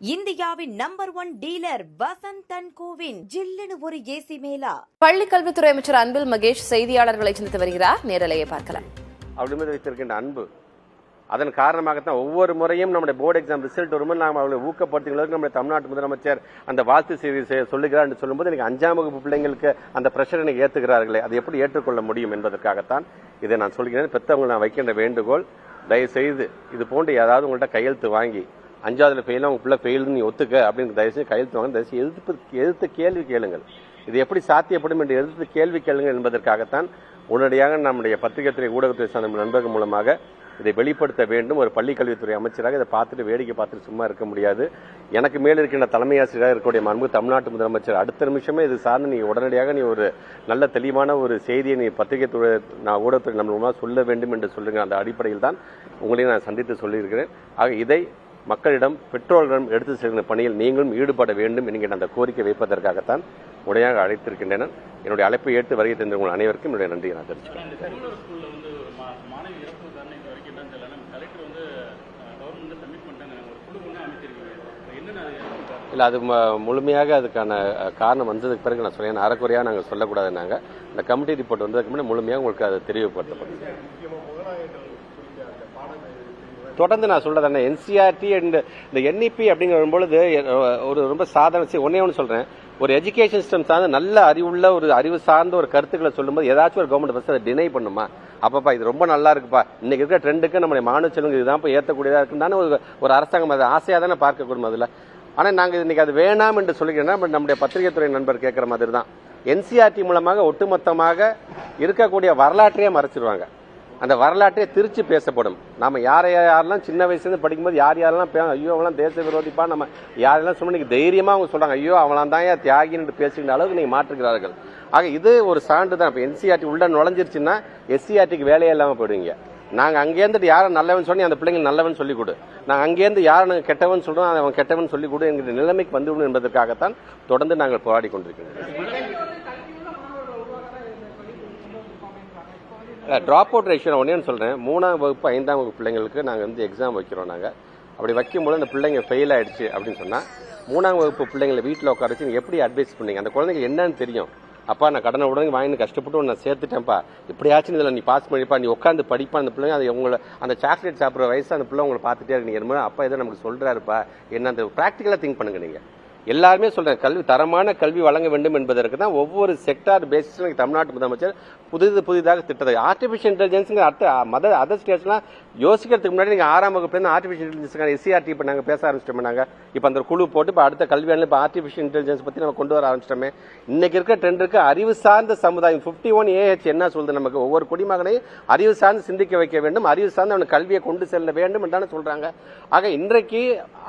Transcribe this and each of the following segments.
இந்தியாவின் number 1 dealer Vasanth and CoWIN ஜில்லுன்னு ஒரு ஏசி மேலா. பள்ளி கல்வித்துறை அமைச்சர் அன்பில் மகேஷ் செய்தியாளர்களை சந்தித்து வருகிறார். நேரலையை பார்க்கலாம். அப்படி மீது வைத்திருக்கின்ற அன்பு, அதன் காரணமாகத்தான் ஒவ்வொரு முறையும் நம்முடைய போர்டு எக்ஸாம் ரிசல்ட் வரும்போது நாம் அவர்களை ஊக்கப்படுத்துகிறதுக்கு நம்முடைய தமிழ்நாட்டு முதலமைச்சர் அந்த வாழ்த்து செய்தி சொல்லுகிறார் என்று சொல்லும்போது எனக்கு 5ஆம் வகுப்பு பிள்ளைங்களுக்கு அந்த பிரஷர் எனக்கு ஏற்றுகிறார்களே, அதை எப்படி ஏற்றுக்கொள்ள முடியும் என்பதற்காகத்தான் இதை நான் சொல்கிறேன். பெற்றவங்க நான் வைக்கின்ற வேண்டுகோள், தயவு செய்து இது போன்று ஏதாவது உங்கள்கிட்ட கையெழுத்து வாங்கி 5ஆவதுல ஃபெயில் உங்க பிள்ளை ஃபெயில்னு நீ ஒத்துக்க அப்படின்னு தயவுசெய்து கையெழுத்து வாங்க. தயவுசெய்து எதிர்த்து கேள்வி கேளுங்கள். இது எப்படி சாத்தியப்படும் என்று எதிர்த்து கேள்வி கேளுங்கள் என்பதற்காகத்தான் உடனடியாக நம்முடைய பத்திரிகைத்துறை ஊடகத்துறை சார்ந்த நண்பர்கள் மூலமாக இதை வெளிப்படுத்த வேண்டும். ஒரு பள்ளி கல்வித்துறை அமைச்சராக இதை பார்த்துட்டு வேடிக்கை பார்த்துட்டு சும்மா இருக்க முடியாது. எனக்கு மேல் இருக்கின்ற தலைமை ஆசிரியராக இருக்கக்கூடிய மாண்பு தமிழ்நாட்டு முதலமைச்சர் அடுத்த நிமிஷமே இது சார்ந்து நீ உடனடியாக நீ ஒரு நல்ல தெளிவான ஒரு செய்தியை நீ பத்திரிகைத்துறை ஊடகத்துறை நம்ம மூலமாக சொல்ல வேண்டும் என்று சொல்லுங்க. அந்த அடிப்படையில் தான் உங்களையும் நான் சந்தித்து சொல்லியிருக்கிறேன். ஆக இதை மக்களிடம் பெற்றோர்களிடம் எடுத்து செல்கிற பணியில் நீங்களும் ஈடுபட வேண்டும் என்கிற அந்த கோரிக்கை வைப்பதற்காகத்தான் உடையாக அழைத்திருக்கின்றனர். என்னுடைய அழைப்பை ஏற்று வருகை தந்த உங்கள் அனைவருக்கும் என்னுடைய நன்றியை நான் தெரிவிச்சுக்கிறேன். இல்லை, அது முழுமையாக அதுக்கான காரணம் வந்ததுக்கு பிறகு நான் சொல்லேன். அறக்குறையாக நாங்கள் சொல்லக்கூடாதுன்னாங்க. இந்த கமிட்டி ரிப்போர்ட் வந்ததுக்கு முன்னாடி முழுமையாக உங்களுக்கு அது தெரியப்படுத்தப்படும். தொடர்ந்து நான் சொல்றேன், என்சிஆர்டி அண்ட் இந்த என்இபி அப்படிங்கிற பொழுது ஒரு ரொம்ப சாதாரண ஒன்னே ஒன்று சொல்றேன். ஒரு எஜுகேஷன் சிஸ்டம் சார்ந்த நல்ல அறிவுள்ள ஒரு அறிவு சார்ந்த ஒரு கருத்துக்களை சொல்லும்போது ஏதாச்சும் ஒரு கவர்மெண்ட் பஸ் அதை டினை பண்ணுமா? அப்பப்பா இது ரொம்ப நல்லா இருக்குப்பா, இன்னைக்கு இருக்கிற ட்ரெண்டுக்கு நம்முடைய மாணவ செல்வங்க இதுதான் ஏற்றக்கூடியதா இருக்குன்னு தானே ஒரு அரசாங்கம் அதை ஆசையாக தானே பார்க்கக்கூடும். அதில் ஆனால் நாங்கள் இன்னைக்கு அது வேணாம் என்று சொல்லிக்கிறோம்னா நம்முடைய பத்திரிகை துறை நண்பர் கேட்குற மாதிரி தான் என்சிஆர்டி மூலமாக ஒட்டுமொத்தமாக இருக்கக்கூடிய வரலாற்றையே மறைச்சிருவாங்க. அந்த வரலாற்றே திருச்சி பேசப்படும். நம்ம யாரெல்லாம் சின்ன வயசுலேருந்து படிக்கும்போது யாரெல்லாம் ஐயோ அவெல்லாம் தேச விரோதிப்பா, நம்ம யாரெல்லாம் சொன்ன தைரியமா அவங்க சொல்றாங்க ஐயோ அவெல்லாம் தான் ஏன் தியாகின்னு பேசுகிற அளவுக்கு நீங்க மாற்றுகிறார்கள். ஆக இது ஒரு சான்று தான். இப்போ என்சிஆர்டி உள்ள நுழைஞ்சிருச்சுன்னா எஸ்சிஆர்டிக்கு வேலையே இல்லாமல் போயிடுவீங்க. நாங்கள் அங்கேருந்து யாரை நல்லவன் சொல்லி அந்த பிள்ளைங்க நல்லவன் சொல்லிக் கொடு, நாங்கள் அங்கேருந்து யாரை நாங்கள் கெட்டவன் சொல்றோம் அவன் கெட்டவன் சொல்லிக் கொடு என்கிற நிலைமைக்கு வந்துவிடும் என்பதற்காகத்தான் தொடர்ந்து நாங்கள் போராடி கொண்டிருக்கிறோம். ட்ராப் அவுட் ரேஷியோ ஒன்னே சொல்றேன். 3ஆம் வகுப்பு 5ஆம் வகுப்பு பிள்ளைங்களுக்கு நாங்கள் எக்ஸாம் வைக்கிறோம். நாங்கள் அப்படி வைக்கும்போது அந்த பிள்ளைங்க ஃபெயில் ஆயிடுச்சு அப்படின்னு சொன்னா 3ஆம் வகுப்பு பிள்ளைங்களை வீட்டில் உட்கார வச்சு நீங்க எப்படி அட்வைஸ் பண்ணீங்க? அந்த குழந்தைங்க என்னன்னு தெரியும். அப்பா நான் கடனை உடனே வாங்கி கஷ்டப்பட்டு நான் சேர்த்துட்டேன்ப்பா, எப்படியாச்சும் இதில் நீ பாஸ் பண்ணிப்பா, நீ உட்காந்து படிப்பா. அந்த பிள்ளைங்க அது உங்களை அந்த சாக்லேட் சாப்பிட்ற வயசு அந்த பிள்ளை உங்களை பார்த்துட்டே இருக்கு. நீங்க அப்பா எதோ நமக்கு சொல்றாருப்பா என்ன, அந்த ப்ராக்டிக்கலா திங்க் பண்ணுங்க. நீங்க எல்லாருமே சொல்றேன், கல்வி தரமான கல்வி வழங்க வேண்டும் என்பதற்கு தான் ஒவ்வொரு செக்டார் பேசிஸ் தமிழ்நாட்டு முதலமைச்சர் புதிதாக திட்டத்தை ஆர்டிபிஷியல் இன்டெலிஜென்ஸ் அதர் ஸ்டேட்ஸ்லாம் யோசிக்கிறதுக்கு முன்னாடி நீங்க 6ஆம் வகுப்புல ஆர்டிபிஷியல் இன்டெலிஜென்ஸ் எஸ்சிஆர்டி இப்ப நாங்க பேச ஆரம்பிச்சிட்டோம். நாங்க இப்ப அந்த குழு போட்டு இப்ப அடுத்த கல்வியாண்டில் இப்ப ஆர்டிபிஷியல் இன்டெலிஜென்ஸ் பத்தி நம்ம கொண்டு வர ஆரம்பிச்சிட்டோமே. இன்னைக்கு இருக்க ட்ரெண்டுக்கு அறிவு சார்ந்த சமுதாயம் 51AH என்ன சொல்றது, நமக்கு ஒவ்வொரு குடிமகனையும் அறிவு சார்ந்து சிந்திக்க வைக்க வேண்டும், அறிவு சார்ந்து அவனுக்கு கல்வியை கொண்டு செல்ல வேண்டும் என்றாலும் சொல்றாங்க. ஆக இன்றைக்கு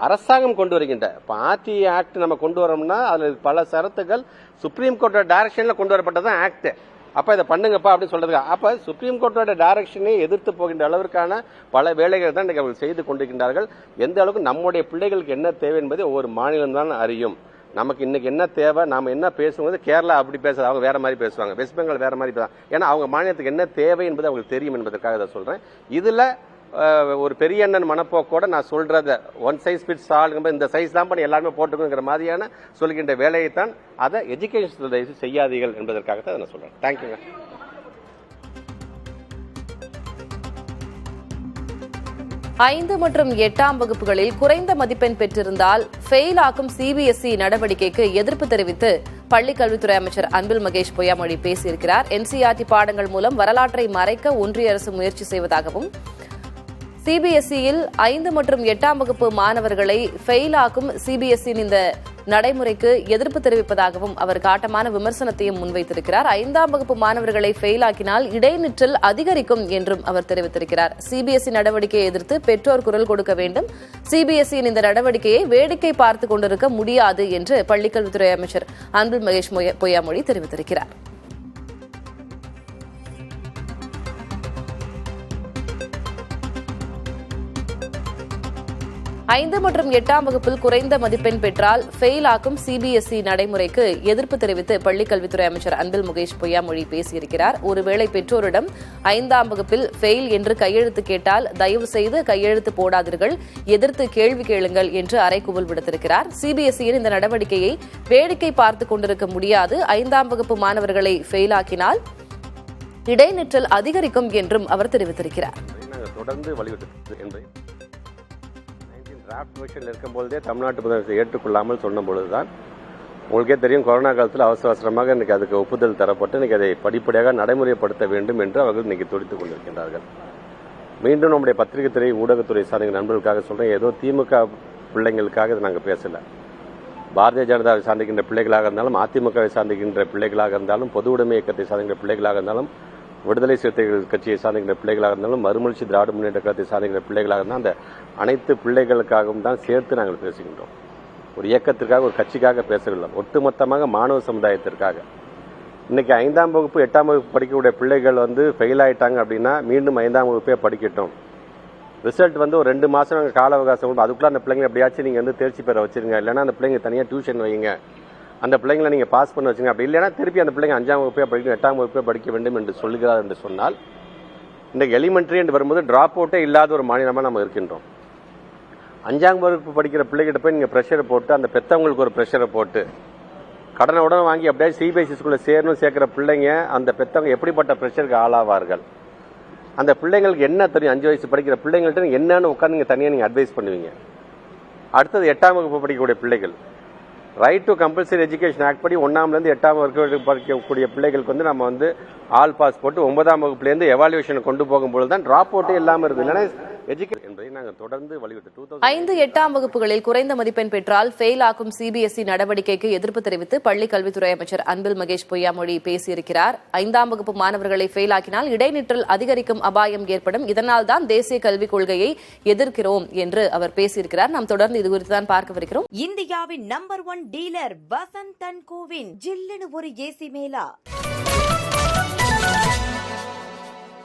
அரசாங்கம் கொண்டு வருகின்ற ஆர்டி ஆக்ட் நம்ம கொண்டு வரோம்னா அதுல பல சரத்துகள் சுப்ரீம் கோர்ட்டோட டைரக்ஷன்ல கொண்டு வரப்பட்டதான் ஆக்ட். அப்ப இதை பண்ணுங்கப்பா அப்படின்னு சொல்றதுக்கு அப்ப சுப்ரீம் கோர்ட்டோட டைரக்ஷனை எதிர்த்து போகின்ற அளவிற்கான பல வேலைகள் தான் இன்னைக்கு அவர்கள் செய்து கொண்டிருக்கின்றார்கள். எந்த அளவுக்கு நம்முடைய பிள்ளைகளுக்கு என்ன தேவை என்பதை ஒவ்வொரு மாநிலம் தான் அறியும். நமக்கு இன்னைக்கு என்ன தேவை, நாம என்ன பேசும்போது கேரளா அப்படி பேசுறது, அவங்க வேற மாதிரி பேசுவாங்க, வெஸ்ட் பெங்கால் வேற மாதிரி பேசுவாங்க. ஏன்னா அவங்க மாநிலத்துக்கு என்ன தேவை என்பது அவங்களுக்கு தெரியும் என்பதற்காக இதை சொல்றேன். இதுல ஒரு பெரிய அண்ணன் மனப்போக்கோட நான் சொல்றத ஒன் சைஸ் ஃபிட்ஸ் ஆல் இந்த சைஸ் தான் பண்ணி எல்லாருமே போட்டுக்கணுங்கிற மாதிரியான சொல்கின்ற வேலையை தான் அதை எஜுகேஷன் செய்யாதீர்கள் என்பதற்காகத்தான் அதை நான் சொல்றேன். தேங்க்யூங்க. ஐந்து மற்றும் 8ஆம் வகுப்புகளில் குறைந்த மதிப்பெண் பெற்றிருந்தால் ஃபெயில் ஆக்கும் சிபிஎஸ்இ நடவடிக்கைக்கு எதிர்ப்பு தெரிவித்து பள்ளிக் கல்வித்துறை அமைச்சர் அன்பில் மகேஷ் பொய்யாமொழி பேசியிருக்கிறார். என்சிஆர்டி பாடங்கள் மூலம் வரலாற்றை மறைக்க ஒன்றிய அரசு முயற்சி செய்வதாகவும் சிபிஎஸ்இயில் 5 மற்றும் 8ஆம் வகுப்பு மாணவர்களை ஃபெயில் ஆக்கும் சிபிஎஸ்இயின் இந்த நடைமுறைக்கு எதிர்ப்பு தெரிவிப்பதாகவும் அவர் காட்டமான விமர்சனத்தையும் முன்வைத்திருக்கிறார். 5ஆம் வகுப்பு மாணவர்களை ஃபெயில் ஆக்கினால் இடைநிற்றல் அதிகரிக்கும் என்றும் அவர் தெரிவித்திருக்கிறார். சிபிஎஸ்இ நடவடிக்கையை எதிர்த்து பெற்றோர் குரல் கொடுக்க வேண்டும், சிபிஎஸ்இயின் இந்த நடவடிக்கையை வேடிக்கை பார்த்துக் கொண்டிருக்க முடியாது என்று பள்ளிக்கல்வித்துறை அமைச்சர் அன்பில் மகேஷ் பொய்யாமொழி தெரிவித்திருக்கிறார். 5 மற்றும் 8ஆம் வகுப்பில் குறைந்த மதிப்பெண் பெற்றால் ஃபெயில் ஆக்கும் சிபிஎஸ்இ நடைமுறைக்கு எதிர்ப்பு தெரிவித்து பள்ளிக்கல்வித்துறை அமைச்சர் அன்பில் மகேஷ் பொய்யாமொழி பேசியிருக்கிறார். ஒருவேளை பெற்றோரிடம் 5ஆம் வகுப்பில் ஃபெயில் என்று கையெழுத்து கேட்டால் தயவு செய்து கையெழுத்து போடாதீர்கள், எதிர்த்து கேள்வி கேளுங்கள் என்று அறைகூவல் விடுத்திருக்கிறார். சிபிஎஸ்இயின் இந்த நடவடிக்கையை வேடிக்கை பார்த்துக் கொண்டிருக்க முடியாது. 5ஆம் வகுப்பு மாணவர்களை ஃபெயில் ஆக்கினால் இடைநிற்றல் அதிகரிக்கும் என்றும் அவர் தெரிவித்திருக்கிறார். தொடர்ந்து வலியுறுத்தி டிராஃப்ட் வெர்ஷனில் இருக்கும்போதே தமிழ்நாட்டு முதலமைச்சர் ஏற்றுக்கொள்ளாமல் சொன்ன பொழுதுதான் உங்களுக்கே தெரியும், கொரோனா காலத்தில் அவசரமாக இன்னைக்கு அதுக்கு ஒப்புதல் தரப்பட்டு இன்னைக்கு அதை படிப்படியாக நடைமுறைப்படுத்த வேண்டும் என்று அவர்கள் இன்னைக்கு துடித்துக் கொண்டிருக்கின்றார்கள். மீண்டும் நம்முடைய பத்திரிகை துறை, ஊடகத்துறை சார்ந்த நண்பர்களுக்காக சொல்றேன், ஏதோ திமுக பிள்ளைங்களுக்காக இதை நாங்கள் பேசல. பாரதிய ஜனதாவை சார்ந்திருக்கின்ற பிள்ளைகளாக இருந்தாலும், அதிமுகவை சார்ந்திருக்கின்ற பிள்ளைகளாக இருந்தாலும், பொது உடைமை இயக்கத்தை சார்ந்திருக்கின்ற பிள்ளைகளாக இருந்தாலும், விடுதலை சிறுத்தைகள் கட்சியை சார்ந்திருக்கிற பிள்ளைகளாக இருந்தாலும், மறுமலர்ச்சி திராவிட முன்னேற்ற கழகத்தை சார்ந்திருக்கிற பிள்ளைகளாக இருந்தால் அந்த அனைத்து பிள்ளைகளுக்காகவும் தான் சேர்த்து நாங்கள் பேசுகின்றோம். ஒரு இயக்கத்திற்காக, ஒரு கட்சிக்காக பேசவில்லை, ஒட்டுமொத்தமாக மாணவ சமுதாயத்திற்காக. இன்னைக்கு 5ஆம் வகுப்பு 8ஆம் வகுப்பு படிக்கக்கூடிய பிள்ளைகள் ஃபெயில் ஆயிட்டாங்க அப்படின்னா மீண்டும் 5ஆம் வகுப்பே படிக்கட்டும். ரிசல்ட் ஒரு 2 மாதம் கால அவகாசம், அதுக்குள்ள அந்த பிள்ளைங்க எப்படியாச்சும் நீங்கள் தேர்ச்சி பெற வச்சிருங்க, இல்லைன்னா அந்த பிள்ளைங்க தனியாக டியூஷன் வைங்க, அந்த பிள்ளைங்களை நீங்கள் பாஸ் பண்ண வச்சுங்க. அப்படி இல்லைன்னா திருப்பி அந்த பிள்ளைங்க 5ஆம் வகுப்பே படிக்கணும், 8ஆம் வகுப்பே படிக்க வேண்டும் என்று சொல்லுகிறார் என்று சொன்னால், இந்த எலிமெண்ட்ரி என்று வரும்போது டிராப் அவுட்டே இல்லாத ஒரு மாநிலமாக நம்ம இருக்கின்றோம். 5ஆம் வகுப்பு படிக்கிற பிள்ளைகிட்ட போய் நீங்கள் ப்ரெஷரை போட்டு, அந்த பெற்றவங்களுக்கு ஒரு ப்ரெஷரை போட்டு கடனை உடனே வாங்கி அப்படியே சிபிஎஸ்இ ஸ்கூலில் சேர்க்கிற பிள்ளைங்க, அந்த பெற்றவங்க எப்படிப்பட்ட ப்ரெஷருக்கு ஆளாவார்கள்? அந்த பிள்ளைங்களுக்கு என்ன தெரியும்? 5 வயசு படிக்கிற பிள்ளைங்கள்ட்ட என்னன்னு உட்காந்து நீங்கள் தனியாக நீங்கள் அட்வைஸ் பண்ணுவீங்க. அடுத்தது 8ஆம் வகுப்பு படிக்கக்கூடிய பிள்ளைகள், right to compulsory education act படி 1ஆம்லேருந்து 8ஆம் வகுப்பு படிக்கக்கூடிய பிள்ளைகளுக்கு நம்ம ஆல் பாஸ் போட்டு 9ஆம் வகுப்புலேருந்து எவாலுவேஷன் கொண்டு போகும்போது தான் டிராப் அவுட்டே இல்லாமல் இருக்குது. இல்லைன்னா எஜுகேஷன் என்பதை நாங்கள் தொடர்ந்து வலியுறுத்தி 5, 8ஆம் வகுப்புகளில் குறைந்த மதிப்பெண் பெற்றால் ஃபெயில் ஆக்கும் சிபிஎஸ்இ நடவடிக்கைக்கு எதிர்ப்பு தெரிவித்து பள்ளிக் கல்வித்துறை அமைச்சர் அன்பில் மகேஷ் பொய்யாமொழி பேசியிருக்கிறார். 5ஆம் வகுப்பு மாணவர்களை ஃபெயில் ஆக்கினால் இடைநிற்றல் அதிகரிக்கும் அபாயம் ஏற்படும், இதனால் தான் தேசிய கல்விக் கொள்கையை எதிர்க்கிறோம் என்று அவர் பேசியிருக்கிறார். நாம் தொடர்ந்து இது குறித்து தான் பார்க்கவிருக்கிறோம். இந்தியாவின் number 1 dealer Vasanth and CoWIN ஜில்லுன்னு ஒரு ஏசி மேலா.